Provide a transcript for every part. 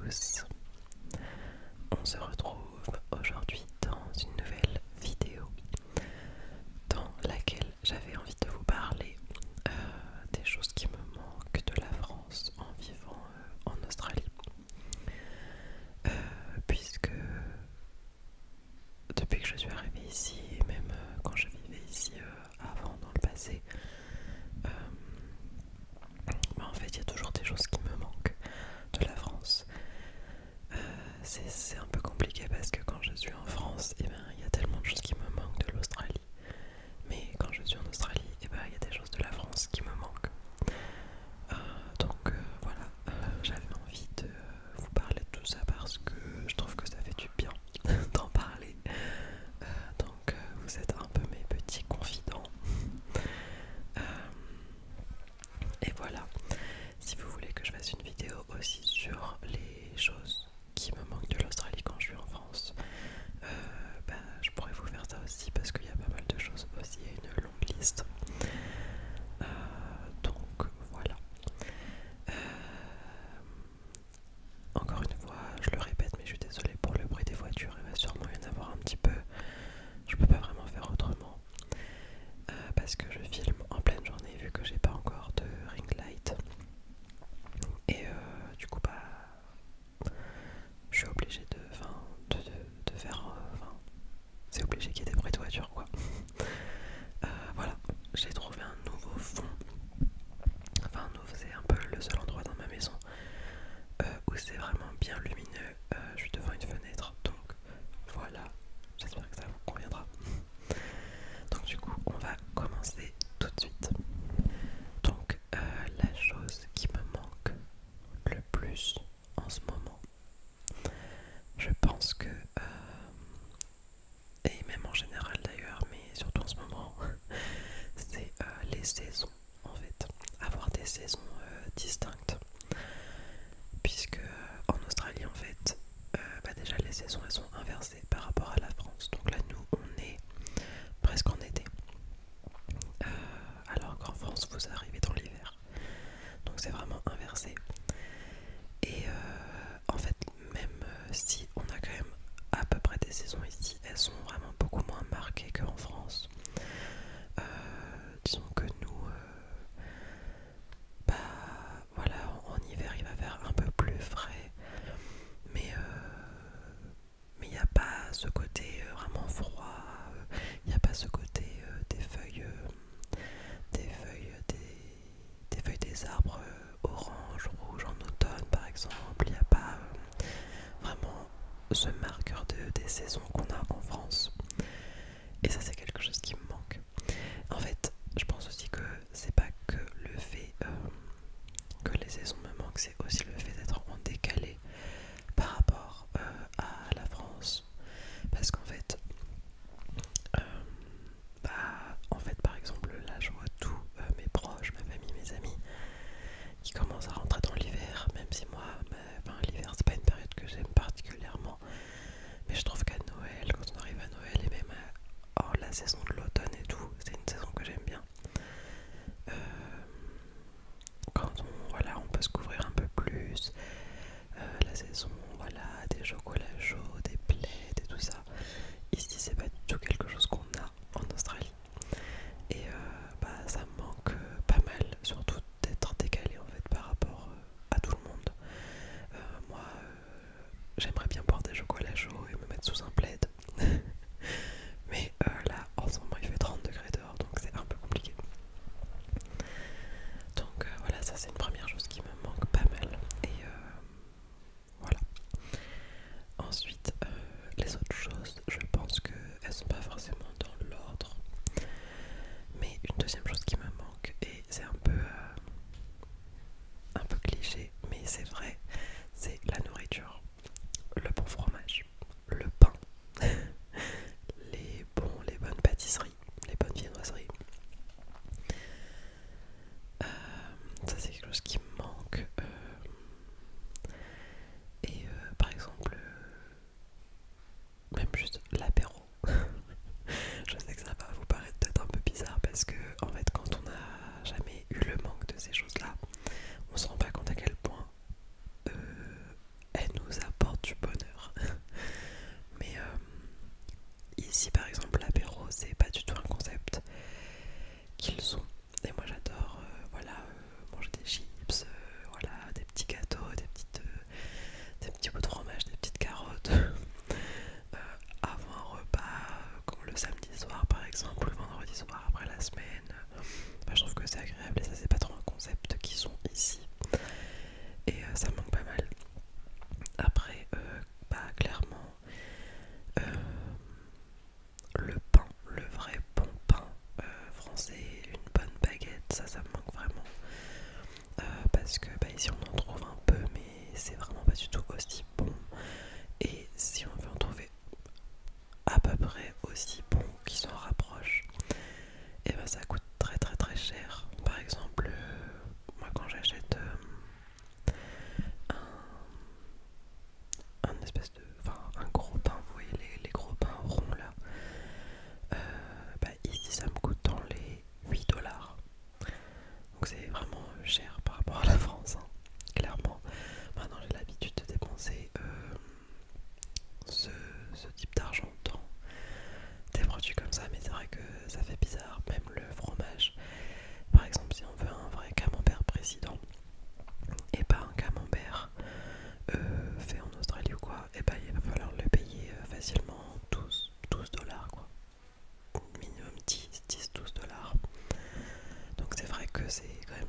tous, on se retrouve aujourd'hui dans une nouvelle vidéo dans laquelle j'avais envie de vous parler des choses qui me manquent de la France en vivant en Australie. Puisque depuis que je suis arrivée ici, et même quand je vivais ici avant dans le passé, en fait il y a toujours des choses qui me manquent de la France. C'est un peu compliqué parce que quand je suis en France, il y a tellement de choses qui me manquent de l'Australie. Mais quand je suis en Australie, il y a des choses de la France qui me manquent. Voilà, j'avais envie de vous parler de tout ça parce que je trouve que ça fait du bien d'en parler. Vous êtes un peu mes petits confidents. Et voilà, si vous voulez que je fasse une vidéo aussi sur les choses qui me manquent de l'Australie quand je suis en France, je pourrais vous faire ça aussi parce qu'il y a pas mal de choses aussi, il y a une longue liste. Donc voilà. Encore une fois, je le répète, mais je suis désolée pour le bruit des voitures, il va sûrement y en avoir un petit peu. Je peux pas vraiment faire autrement parce que je filme en pleine journée vu que j'ai pas encore de ring light. Et du coup je suis obligée de faire c'est obligé qu'il y ait des bruits de voiture quoi. Voilà, j'ai trouvé un nouveau fond. Enfin c'est un peu le seul endroit dans ma maison où c'est vraiment bien lumineux. Je suis devant une fenêtre, donc voilà, j'espère que ça vous conviendra. Donc du coup on va commencer tout de suite. Donc la chose qui me manque le plus en ce moment, je pense que et même en général d'ailleurs, mais surtout en ce moment, c'est les saisons en fait. Avoir des saisons distinctes. Puisque en Australie en fait, déjà les saisons elles sont inversées par rapport à la France. Donc là nous on est presque en été. Alors qu'en France vous arrivez dans l'hiver. Donc c'est vraiment inversé. Et en fait même si on a quand même à peu près des saisons ici, elles sont vraiment beaucoup moins marquées qu'en France. Disons que nous, voilà, en hiver il va faire un peu plus frais, mais il n'y a pas ce côté vraiment froid, il n'y a pas ce côté des feuilles, des arbres orange, rouge en automne par exemple. Il n'y a pas vraiment ce marqueur des saisons qu'on a en France. Et ça c'est quelque chose qui me manque. En fait, je pense aussi que c'est pas que le fait que les saisons me manquent, c'est aussi le fait d'être en décalé par rapport à la France. Parce qu'en fait, par exemple, là je vois tous mes proches, ma famille, mes amis qui commencent à rentrer dans l'hiver, même si moi, l'hiver c'est pas une période que j'aime particulièrement. Mais je trouve qu'à Noël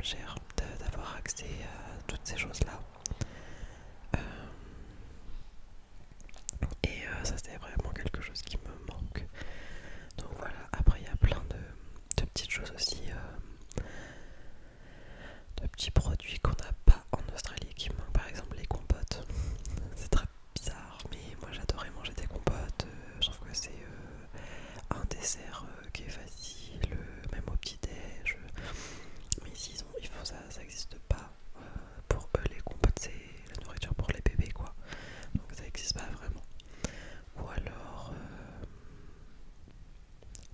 cher d'avoir accès à toutes ces choses-là. Ça c'est vraiment quelque chose qui me manque. Donc voilà, après il y a plein de petites choses aussi, de petits produits qu'on n'a pas en Australie qui me manquent, par exemple les compotes. C'est très bizarre, mais moi j'adorais manger des compotes. Je trouve que c'est un dessert qui est facile, même au petit-déj. Mais ici il faut ça n'existe pas. Pour eux les compotes c'est la nourriture pour les bébés quoi. Donc ça n'existe pas vraiment. Ou alors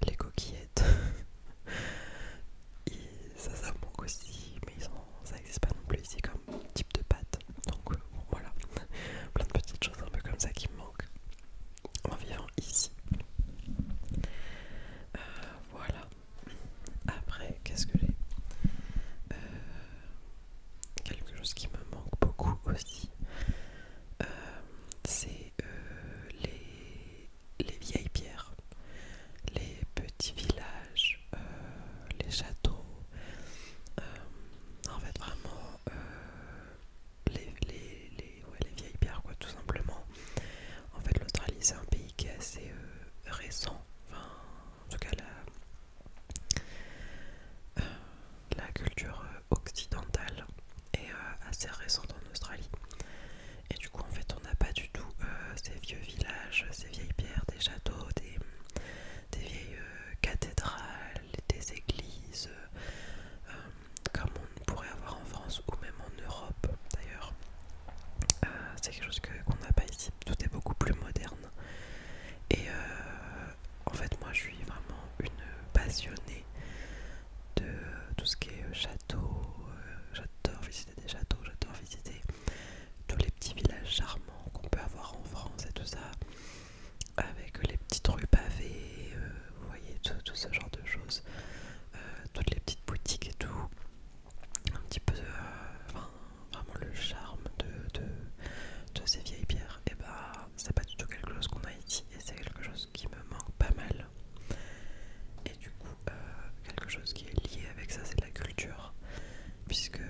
les coquillettes. Ça me manque aussi, mais ça n'existe pas non plus ici comme type de pâte. Donc bon, voilà, plein de petites choses un peu comme ça qui me manquent en vivant ici. Voilà. Après, qu'est-ce que j'ai quelque chose qui me manque beaucoup aussi, c'est les vieilles pierres, les petits villages, les châteaux. En fait, vraiment, les vieilles pierres, quoi, tout simplement. En fait, l'Australie, c'est un pays qui est assez récent. Enfin, en tout cas, la culture occidentale est assez récente en Australie. Et du coup, en fait, on n'a pas du tout ces vieux villages, ces vieilles pierres, des châteaux, des vieilles cathédrales, des églises, comme on pourrait avoir en France ou même en Europe d'ailleurs. C'est quelque chose qu'on n'a pas ici. Tout est beaucoup plus moderne. Et en fait, moi, je suis vraiment une passionnée de tout ce qui est château. J'adore visiter des châteaux, j'adore visiter tous les petits villages charmants qu'on peut avoir en France et tout ça, avec les petites rues pavées, vous voyez, tout ce genre de choses, toutes les petites boutiques et tout, un petit peu, enfin, vraiment le charme de ces vieilles pierres. Et bah, c'est pas du tout quelque chose qu'on a ici, et c'est quelque chose qui me manque pas mal. Et du coup, quelque chose qui est lié avec ça, c'est la culture, puisque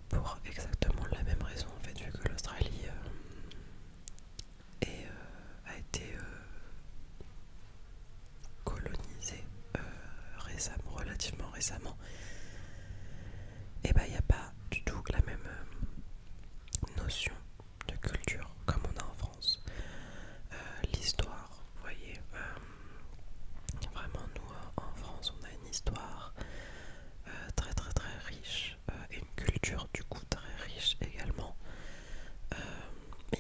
pour exactement la même raison, en fait, vu que l'Australie a été colonisée relativement récemment, et bah il n'y a pas du tout la même notion de culture comme on a en France. L'histoire, vous voyez, vraiment nous en France on a une histoire très très très riche, et une culture du coup très riche également.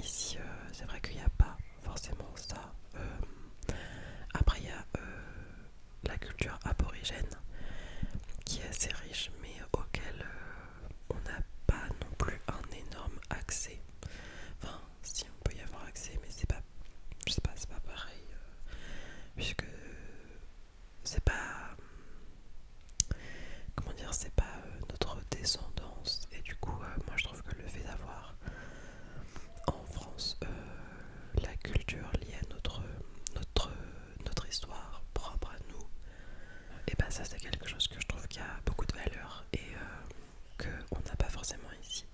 Ici c'est vrai qu'il n'y a pas forcément ça. Après il y a la culture aborigène qui est assez riche, mais auquel on n'a pas non plus un énorme accès. Enfin, si on peut y avoir accès, mais c'est pas, je sais pas, c'est pas pareil, puisque c'est pas, comment dire, c'est pas notre descendance. Et du coup, moi je trouve que le fait d'avoir en France la culture liée à notre histoire propre à nous, et bah ça c'est quelque chose que je trouve qui a beaucoup de valeur et qu'on n'a pas forcément ici.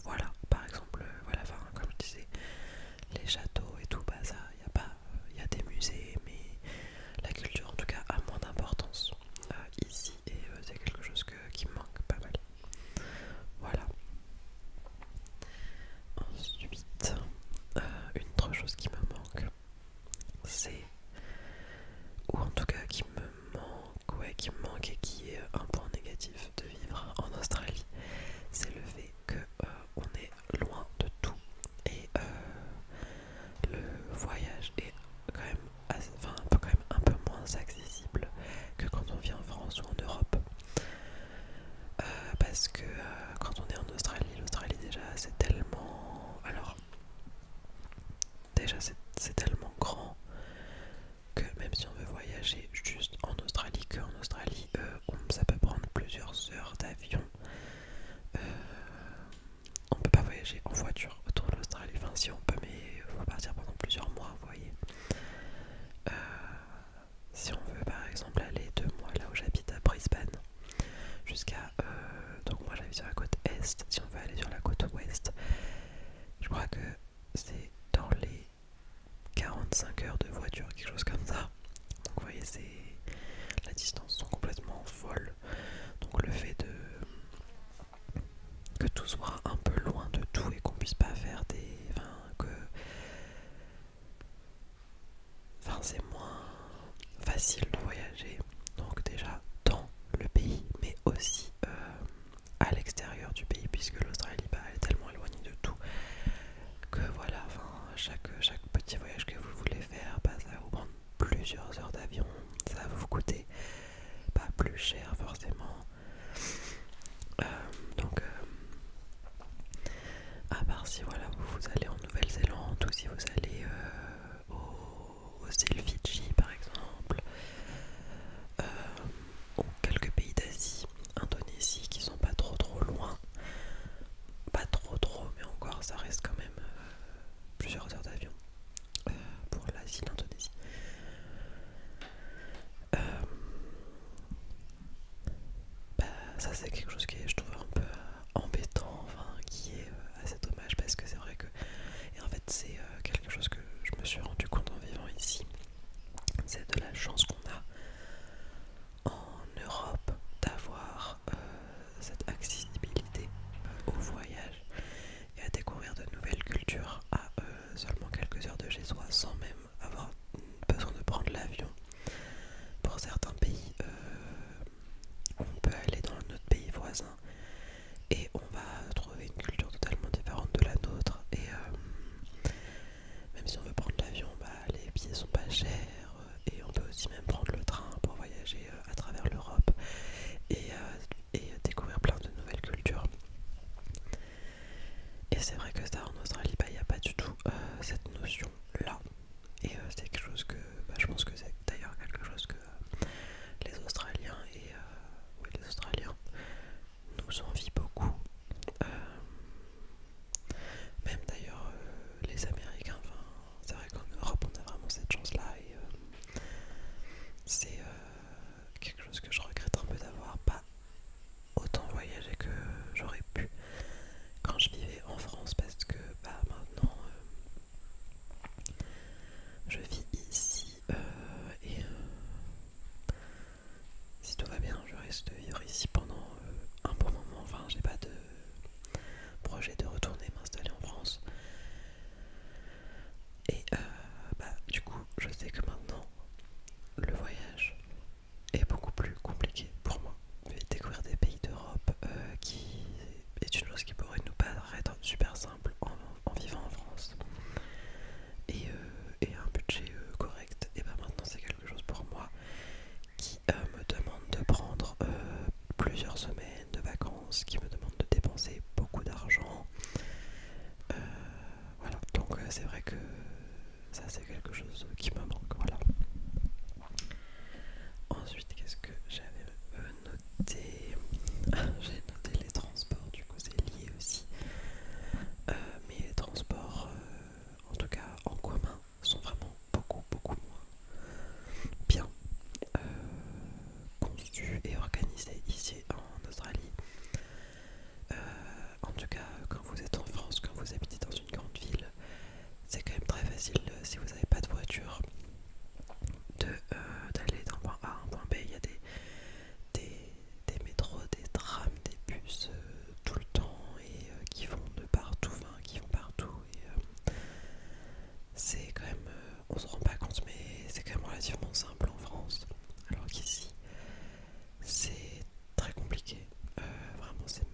Voilà, par exemple, voilà, enfin, comme je disais, les châteaux et tout, bah ça, il y a pas, il y a des musées, mais la culture en tout cas a moins d'importance ici, et c'est quelque chose qui me manque pas mal. Voilà. Ensuite, une autre chose qui me manque, c'est, ou en tout cas qui me manque, ouais, qui me manque et qui est un point négatif de vivre en Australie, c'est le fait que on est loin de tout, et le voyage est quand même quand même un peu moins accessible que quand on vit en France ou en Europe. Parce que quand on est en Australie, l'Australie déjà c'est tellement, alors déjà c'est tellement grand que même si on veut voyager juste en Australie, ça peut prendre plusieurs heures d'avion. On peut pas voyager en voiture autour de l'Australie, enfin si on peut, mais il faut partir pendant plusieurs mois, vous voyez. Si on veut par exemple aller 2 mois là où j'habite, ça c'est quelque chose qui est, je trouve, un peu embêtant, enfin qui est assez dommage parce que c'est vrai que, et en fait c'est quelque chose que je me suis rendu compte en vivant ici, c'est de la chance qu'on a en Europe d'avoir cette accessibilité au voyage et à découvrir de nouvelles cultures à seulement quelques heures de chez soi sans même avoir besoin de prendre l'avion. Pour certains pays, on peut aller dans notre pays voisin et on va trouver une culture totalement différente de la nôtre et même si on veut prendre l'avion, bah, les billets sont pas chers et on peut aussi même prendre le train pour voyager à travers l'Europe et découvrir plein de nouvelles cultures. Et c'est vrai que ça en Australie, bah, il n'y a pas du tout cette notion là et c'est quelque chose que je pense que c'est d'ailleurs quelque chose que les Australiens et oui, les Australiens nous envient beaucoup. Euh, Même d'ailleurs les Américains, enfin, c'est vrai qu'en Europe on a vraiment cette chance là et c'est quelque chose que je regrette un peu d'avoir pas autant voyagé que j'aurais pu quand je vivais en France parce que bah, maintenant je vis ici et si tout va bien je risque de vivre ici pendant un bon moment, enfin j'ai pas de projet de retourner m'installer en France. Et bah, du coup, je sais que maintenant, le voyage est beaucoup plus compliqué pour moi. Découvrir des pays d'Europe qui est une chose qui pourrait nous paraître super simple en vivant en France. Et un budget correct, et bah maintenant c'est quelque chose pour moi qui me demande de prendre plusieurs semaines de vacances, qui me demande de dépenser beaucoup d'argent. Voilà, donc c'est vrai que ça c'est quelque chose qui me manque, voilà. Ensuite, qu'est-ce que j'avais noté? J'ai noté les transports, du coup c'est lié aussi. Mais les transports, en tout cas en commun, sont vraiment beaucoup moins bien conçus et organisés ici en Australie. En tout cas, quand vous êtes en France, quand vous habitez dans une grande ville, c'est quand même très facile si vous n'avez pas de voiture d'aller d'un point A à un point B. Il y a des métros, des trams, des bus tout le temps et qui vont de partout, enfin qui vont partout. Et c'est quand même, on se rend pas compte, mais c'est quand même relativement simple en France. Alors qu'ici, c'est très compliqué. Vraiment, c'est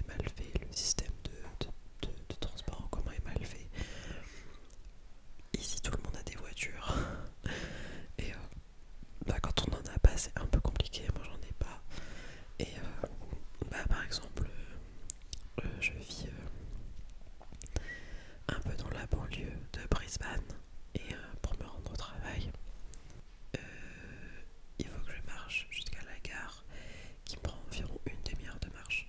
mal fait. Le système de transport en commun est mal fait. Ici, tout le monde a des voitures. Et bah, quand on en a pas, c'est un peu compliqué. Moi, j'en ai pas. Et bah, par exemple, je vis un peu dans la banlieue de Brisbane. Et pour me rendre au travail, euh, il faut que je marche jusqu'à la gare qui me prend environ une demi-heure de marche.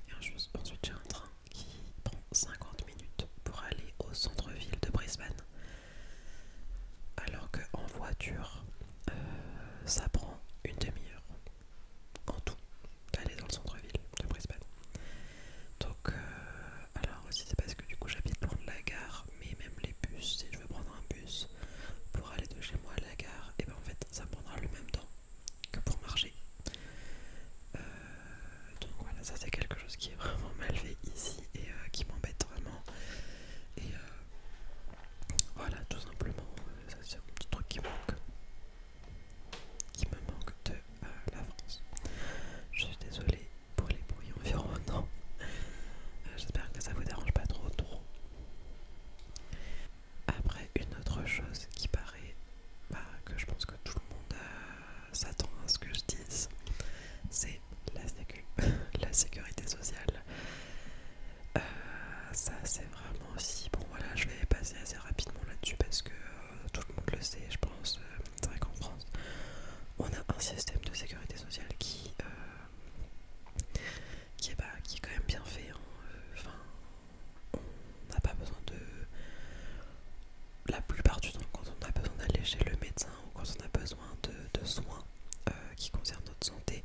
Et ensuite, j'ai un train qui prend 50 minutes pour aller au centre-ville de Brisbane. Alors qu'en voiture, ça prend une demi-heure en tout d'aller dans le centre-ville de Brisbane. Donc, alors aussi c'est parce que du coup j'habite loin de la gare, mais même les bus, si je veux prendre un bus pour aller de chez moi à la gare, et ben en fait ça me prendra le même temps que pour marcher. Donc voilà, ça c'est quelque chose qui est vraiment mal fait ici et qui m'embête vraiment. Et voilà, tout simplement, ça c'est un petit truc qui me manque de la France. Je suis désolée pour les bruits environnants. J'espère que ça vous dérange pas trop. Après, une autre chose qui paraît, bah, que je pense que tout le monde s'attend à ce que je dise, c'est la sécurité sociale. Ça c'est vraiment aussi, bon voilà, je vais passer assez rapidement là-dessus parce que tout le monde le sait, je pense. C'est vrai qu'en France, on a un système de sécurité sociale qui est quand même bien fait, hein. Enfin, on n'a pas besoin de... La plupart du temps, quand on a besoin d'aller chez le médecin ou quand on a besoin de soins qui concernent notre santé,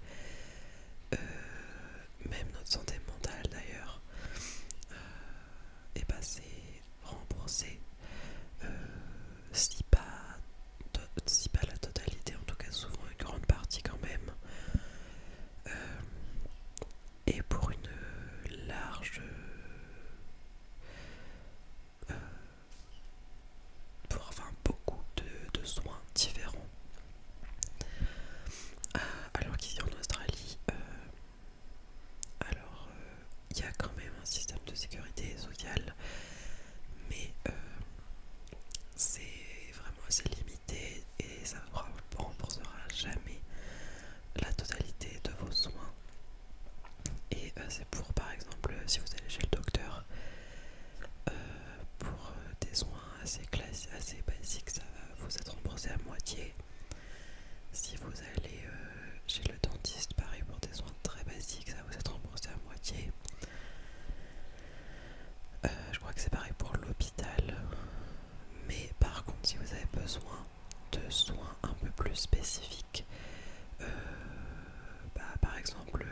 avec par exemple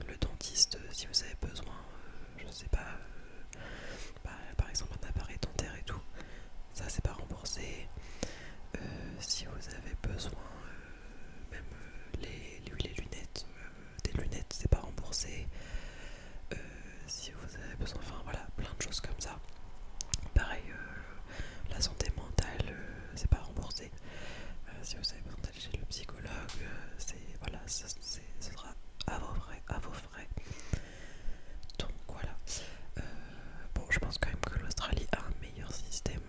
le dentiste si vous avez besoin, je sais pas, par exemple un appareil dentaire et tout, ça c'est pas remboursé. Si vous avez besoin, même les lunettes, des lunettes, c'est pas remboursé. Si vous avez besoin, enfin voilà, plein de choses comme ça. Pareil, la santé mentale, c'est pas remboursé. Si vous avez besoin d'aller chez le psychologue, c'est voilà, ce sera à vos frais. Donc voilà. Bon, je pense quand même que l'Australie a un meilleur système,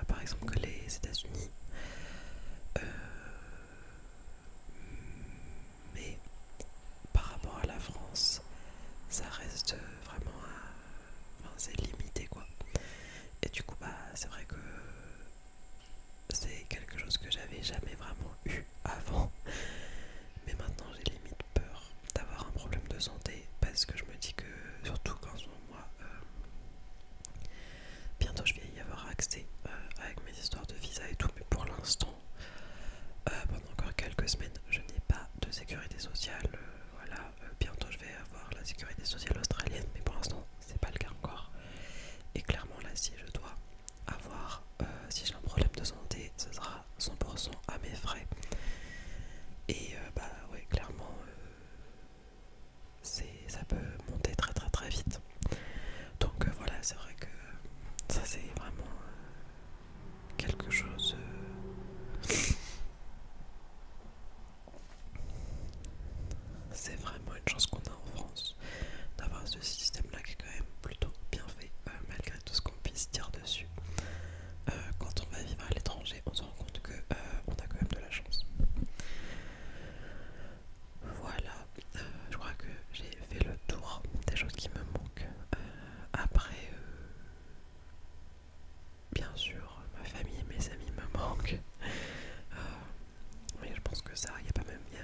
par exemple que les États-Unis. Mais par rapport à la France, ça reste vraiment enfin, c'est limité quoi. Et du coup c'est vrai que c'est quelque chose que j'avais jamais vraiment eu avant. Mais maintenant j'ai limite peur d'avoir un problème de santé parce que je me dis que surtout qu'en ce moment moi bientôt je vais y avoir accès avec mes histoires de visa et tout, mais pour l'instant pendant encore quelques semaines je n'ai pas de sécurité sociale. Voilà, bientôt je vais avoir la sécurité sociale australienne, mais pour l'instant c'est pas le cas encore. Et clairement là si je dois avoir, si j'ai un problème de santé, ce sera 100% à mes frais. Et ouais clairement ça peut monter très très très vite. Donc voilà, c'est vrai que ça c'est vraiment quelque chose. C'est vraiment une chance qu'on a en France d'avoir ce système-là qui est quand même plutôt bien fait, malgré tout ce qu'on puisse dire dessus. Quand on va vivre à l'étranger, on se rend compte que on a quand même de la chance. Voilà, je crois que j'ai fait le tour des choses qui me manquent. Après, bien sûr, ma famille et mes amis me manquent. Mais je pense que ça, il n'y a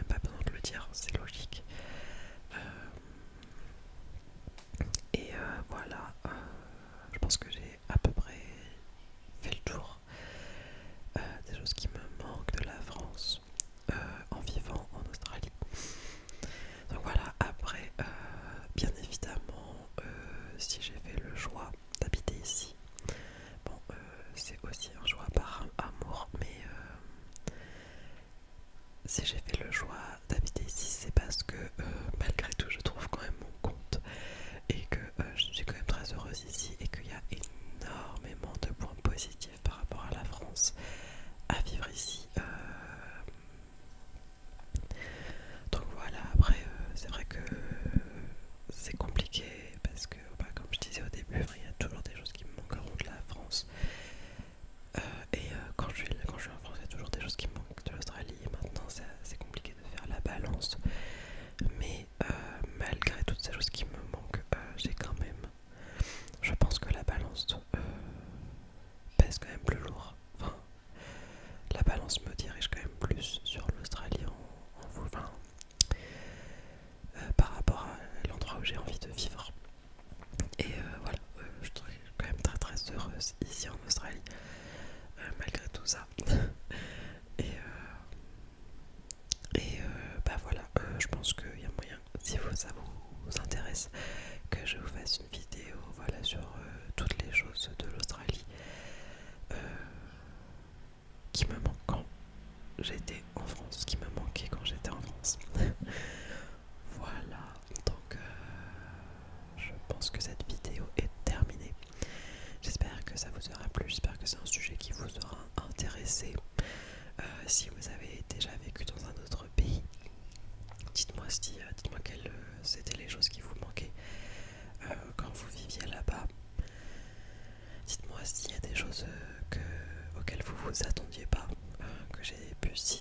pas besoin de le dire, c'est logique. Et voilà, je pense que j'ai à peu près fait le tour des choses qui me manquent de la France en vivant en Australie. Donc voilà, après, bien évidemment, si j'ai fait le choix d'habiter ici, bon, c'est aussi un choix par amour, mais si j'ai fait le choix d'habiter ici, c'est parce que malgré tout, je trouve quand même mon compte et que je suis quand même très heureuse ici et qu'il y a énormément de points positifs par rapport à la France à vivre ici. Donc voilà, après c'est vrai que c'est compliqué parce que comme je disais au début, il y a toujours des choses qui me manqueront de la France. Et quand je suis en France, il y a toujours des choses qui me manquent de l'Australie. Et maintenant c'est compliqué de faire la balance. Mais malgré toutes ces choses qui me manquent, j'ai quand même, je pense que la balance pèse quand même plus lourd. Enfin, la balance me dirige quand même plus sur l'Australie par rapport à l'endroit où j'ai envie de vivre. Et voilà, je suis quand même très très heureuse ici en Australie, malgré tout ça. Voilà, je pense qu'il y a moyen, si ça vous intéresse, que je vous fasse une vidéo voilà, sur toutes les choses de l'Australie qui me manquent quand j'étais en France, qui me manquaient quand j'étais en France. Voilà, donc je pense que cette vidéo est terminée. J'espère que ça vous aura plu, j'espère que c'est un sujet qui vous aura intéressé. Si vous avez déjà vécu dans un autre pays, dites-moi quelles c'était les choses qui vous manquaient quand vous viviez là-bas. Dites-moi s'il y a des choses auxquelles vous vous attendiez pas, que j'ai pu citer